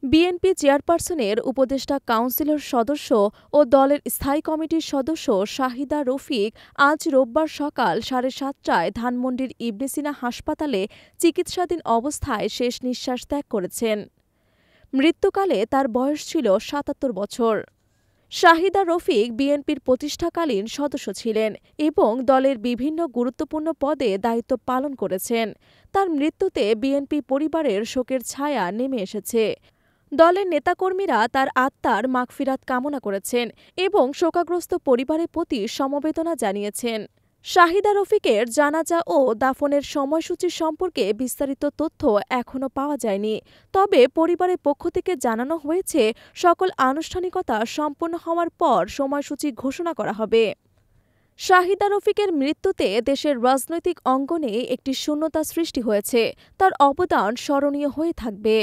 BNP চেয়ারপারসনের উপদেষ্টা কাউন্সিলের সদস্য ও দলের স্থায়ী কমিটির সদস্য শাহিদা রফিক আজ রোববার সকাল 7:30টায় ধানমন্ডির ইবনে সিনা হাসপাতালে চিকিৎসাধীন অবস্থায় শেষ নিঃশ্বাস ত্যাগ করেছেন। মৃত্যুকালে তার বয়স ছিল ৭৭ বছর। শাহিদা রফিক বিএনপির প্রতিষ্ঠাকালীন সদস্য ছিলেন এবং দলের বিভিন্ন গুরুত্বপূর্ণ পদে দায়িত্ব পালন করেছেন। তার মৃত্যুতে বিএনপি পরিবারের শোকের ছায়া নেমে এসেছে। দলের নেতাকর্মীরা তার আত্মার মাগফিরাত কামনা করেছেন এবং শোকাগ্রস্ত পরিবারের প্রতি সমবেদনা জানিয়েছেন। শাহিদা রফিকের জানাজা ও দাফনের সময়সূচি সম্পর্কে বিস্তারিত তথ্য এখনও পাওয়া যায়নি, তবে পরিবারের পক্ষ থেকে জানানো হয়েছে সকল আনুষ্ঠানিকতা সম্পন্ন হওয়ার পর সময়সূচি ঘোষণা করা হবে। শাহিদা রফিকের মৃত্যুতে দেশের রাজনৈতিক অঙ্গনে একটি শূন্যতা সৃষ্টি হয়েছে। তার অবদান স্মরণীয় হয়ে থাকবে।